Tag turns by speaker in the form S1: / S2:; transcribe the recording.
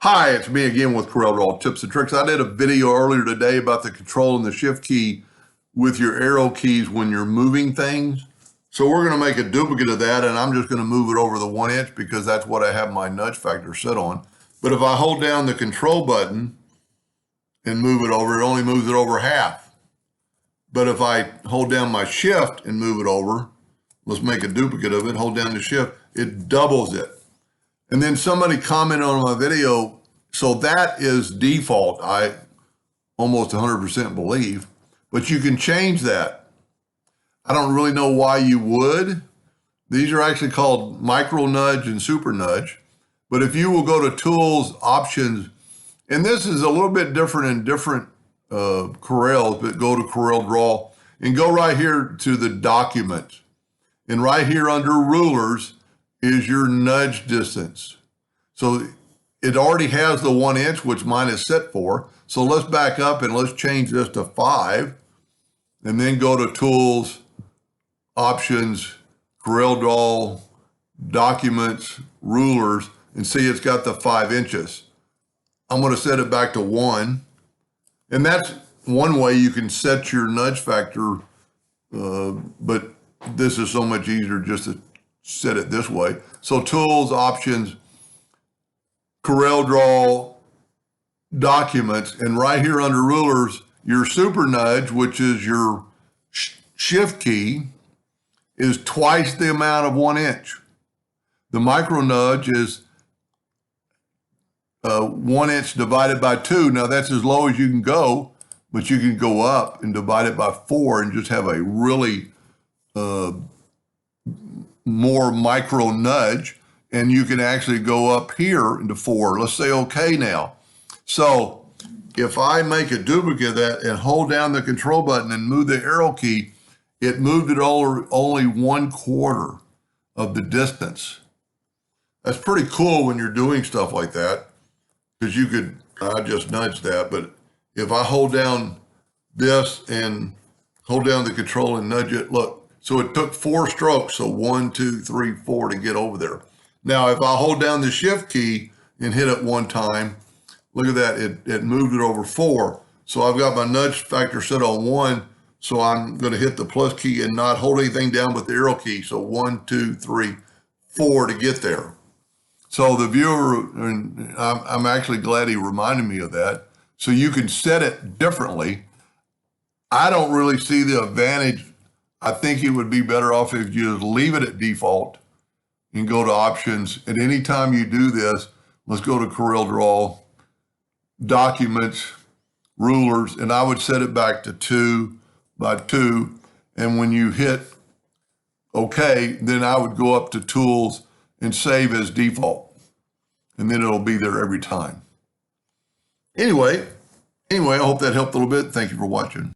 S1: Hi, it's me again with CorelDraw tips and tricks. I did a video earlier today about the Control and the Shift key with your arrow keys when you're moving things. So we're going to make a duplicate of that, and I'm just going to move it over the 1 inch because that's what I have my nudge factor set on. But if I hold down the Control button and move it over, it only moves it over half. But if I hold down my Shift and move it over, let's make a duplicate of it, hold down the Shift, it doubles it. And then somebody commented on my video, so that is default, I almost 100% believe, but you can change that. I don't really know why you would. These are actually called micro nudge and super nudge. But if you will go to Tools, Options, and this is a little bit different in different Corels, but go to CorelDraw and go right here to the Document. And right here under Rulers is your nudge distance. So it already has the 1 inch, which mine is set for. So let's back up and let's change this to 5. And then go to Tools, Options, CorelDraw, Documents, Rulers, and see it's got the 5 inches. I'm going to set it back to 1. And that's one way you can set your nudge factor, but this is so much easier just to set it this way. So Tools, Options, CorelDraw, Documents, and right here under Rulers, your super nudge, which is your Shift key, is twice the amount of 1 inch. The micro nudge is 1 inch divided by 2. Now that's as low as you can go, but you can go up and divide it by 4 and just have a really more micro nudge, and you can actually go up here into 4. Let's say okay now. So if I make a duplicate of that and hold down the Control button and move the arrow key, it moved it only 1/4 of the distance. That's pretty cool when you're doing stuff like that, because you could, I just nudged that, but if I hold down this and hold down the Control and nudge it, look, so it took 4 strokes, so 1, 2, 3, 4 to get over there. Now, if I hold down the Shift key and hit it 1 time, look at that, it moved it over 4. So I've got my nudge factor set on 1, so I'm going to hit the plus key and not hold anything down but the arrow key. So 1, 2, 3, 4 to get there. So the viewer, and I'm actually glad he reminded me of that. So you can set it differently. I don't really see the advantage. I think it would be better off if you just leave it at default and go to Options. And anytime you do this, let's go to CorelDraw, Documents, Rulers, and I would set it back to 2 by 2. And when you hit OK, then I would go up to Tools and save as default. And then it'll be there every time. Anyway, I hope that helped a little bit. Thank you for watching.